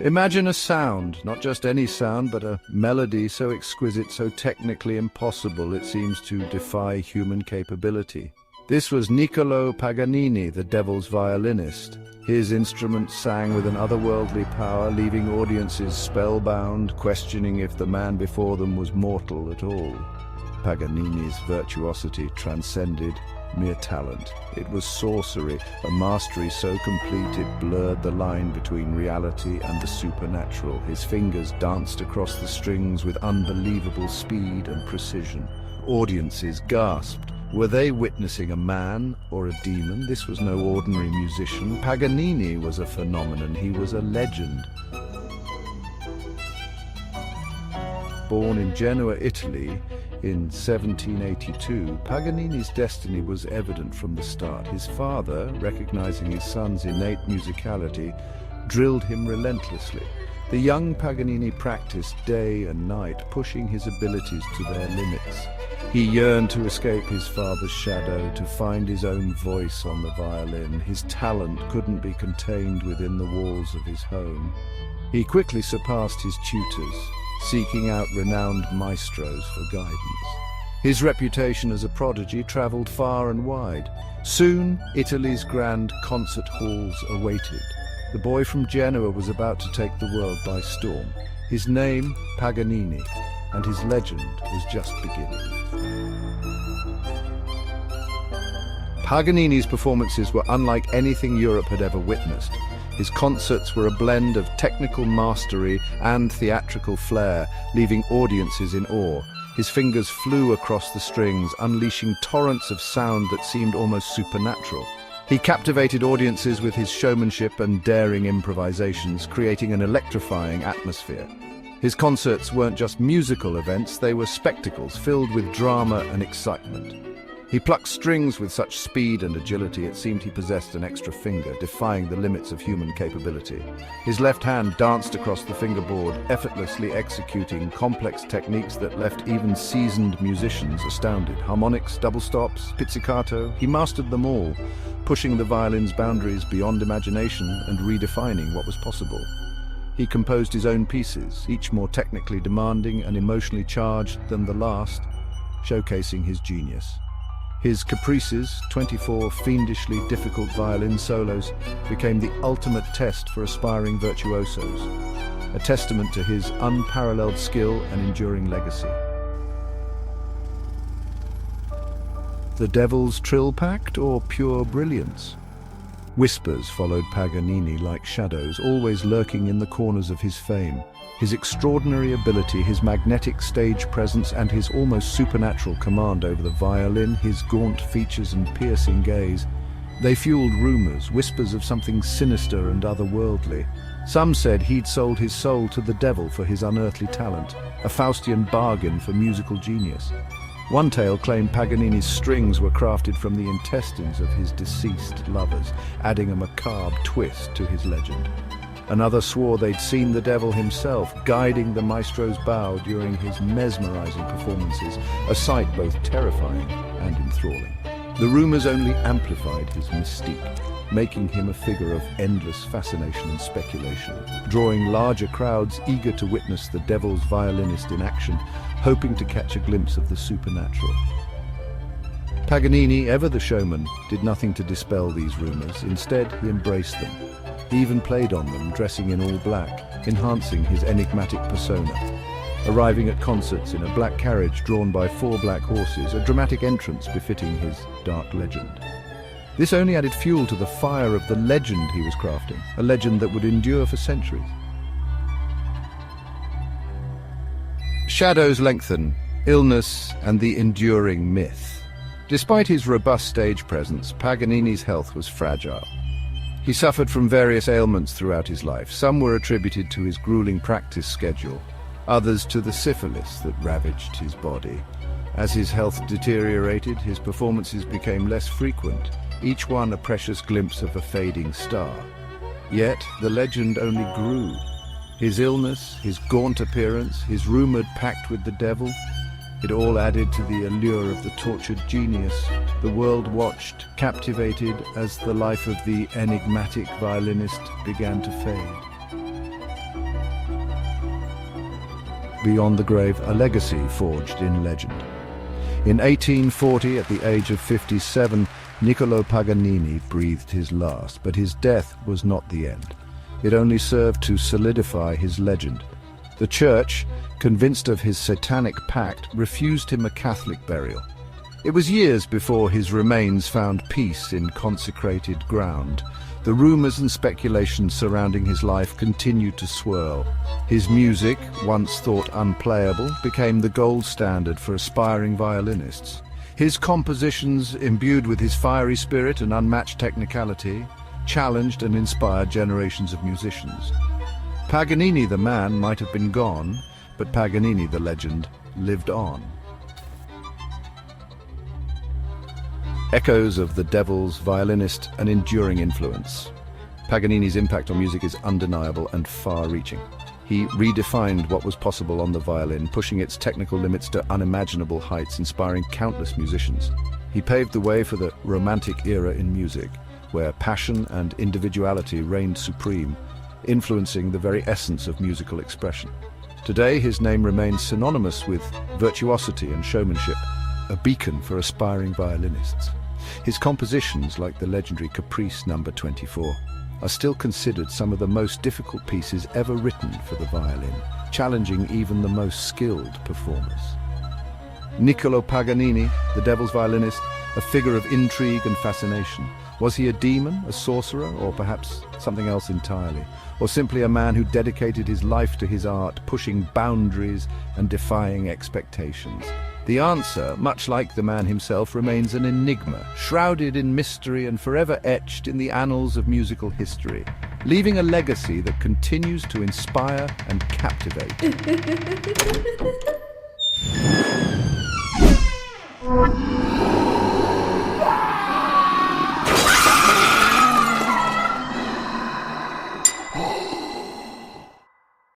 Imagine a sound, not just any sound, but a melody so exquisite, so technically impossible it seems to defy human capability. This was Niccolò Paganini, the Devil's Violinist. His instrument sang with an otherworldly power, leaving audiences spellbound, questioning if the man before them was mortal at all. Paganini's virtuosity transcended mere talent. It was sorcery, a mastery so complete it blurred the line between reality and the supernatural. His fingers danced across the strings with unbelievable speed and precision. Audiences gasped. Were they witnessing a man or a demon? This was no ordinary musician. Paganini was a phenomenon. He was a legend. Born in Genoa, Italy, in 1782, Paganini's destiny was evident from the start. His father, recognizing his son's innate musicality, drilled him relentlessly. The young Paganini practiced day and night, pushing his abilities to their limits. He yearned to escape his father's shadow, to find his own voice on the violin. His talent couldn't be contained within the walls of his home. He quickly surpassed his tutors, seeking out renowned maestros for guidance. His reputation as a prodigy traveled far and wide. Soon, Italy's grand concert halls awaited. The boy from Genoa was about to take the world by storm. His name, Paganini, and his legend was just beginning. Paganini's performances were unlike anything Europe had ever witnessed. His concerts were a blend of technical mastery and theatrical flair, leaving audiences in awe. His fingers flew across the strings, unleashing torrents of sound that seemed almost supernatural. He captivated audiences with his showmanship and daring improvisations, creating an electrifying atmosphere. His concerts weren't just musical events, they were spectacles filled with drama and excitement. He plucked strings with such speed and agility it seemed he possessed an extra finger, defying the limits of human capability. His left hand danced across the fingerboard, effortlessly executing complex techniques that left even seasoned musicians astounded. Harmonics, double stops, pizzicato, he mastered them all, pushing the violin's boundaries beyond imagination and redefining what was possible. He composed his own pieces, each more technically demanding and emotionally charged than the last, showcasing his genius. His caprices, 24 fiendishly difficult violin solos, became the ultimate test for aspiring virtuosos, a testament to his unparalleled skill and enduring legacy. The Devil's Trill Pact or pure brilliance? Whispers followed Paganini like shadows, always lurking in the corners of his fame. His extraordinary ability, his magnetic stage presence, and his almost supernatural command over the violin, his gaunt features and piercing gaze, they fueled rumors, whispers of something sinister and otherworldly. Some said he'd sold his soul to the devil for his unearthly talent, a Faustian bargain for musical genius. One tale claimed Paganini's strings were crafted from the intestines of his deceased lovers, adding a macabre twist to his legend. Another swore they'd seen the devil himself, guiding the maestro's bow during his mesmerizing performances, a sight both terrifying and enthralling. The rumors only amplified his mystique, making him a figure of endless fascination and speculation, drawing larger crowds eager to witness the devil's violinist in action, hoping to catch a glimpse of the supernatural. Paganini, ever the showman, did nothing to dispel these rumors. Instead, he embraced them. He even played on them, dressing in all black, enhancing his enigmatic persona. Arriving at concerts in a black carriage drawn by 4 black horses, a dramatic entrance befitting his dark legend. This only added fuel to the fire of the legend he was crafting, a legend that would endure for centuries. Shadows lengthen, illness and the enduring myth. Despite his robust stage presence, Paganini's health was fragile. He suffered from various ailments throughout his life. Some were attributed to his grueling practice schedule, others to the syphilis that ravaged his body. As his health deteriorated, his performances became less frequent, each one a precious glimpse of a fading star. Yet the legend only grew. His illness, his gaunt appearance, his rumored pact with the devil, it all added to the allure of the tortured genius. The world watched, captivated, as the life of the enigmatic violinist began to fade. beyond the grave, a legacy forged in legend. In 1840, at the age of 57, Niccolò Paganini breathed his last, but his death was not the end. It only served to solidify his legend. The Church, convinced of his satanic pact, refused him a Catholic burial. It was years before his remains found peace in consecrated ground. The rumors and speculations surrounding his life continued to swirl. His music, once thought unplayable, became the gold standard for aspiring violinists. His compositions, imbued with his fiery spirit and unmatched technicality, challenged and inspired generations of musicians. Paganini the man might have been gone, but Paganini the legend lived on. Echoes of the Devil's Violinist, an enduring influence. Paganini's impact on music is undeniable and far-reaching. He redefined what was possible on the violin, pushing its technical limits to unimaginable heights, inspiring countless musicians. He paved the way for the Romantic era in music, where passion and individuality reigned supreme, influencing the very essence of musical expression. Today, his name remains synonymous with virtuosity and showmanship, a beacon for aspiring violinists. His compositions, like the legendary Caprice No. 24, are still considered some of the most difficult pieces ever written for the violin, challenging even the most skilled performers. Niccolò Paganini, the Devil's Violinist, a figure of intrigue and fascination. Was he a demon, a sorcerer, or perhaps something else entirely? Or simply a man who dedicated his life to his art, pushing boundaries and defying expectations? The answer, much like the man himself, remains an enigma, shrouded in mystery and forever etched in the annals of musical history, leaving a legacy that continues to inspire and captivate.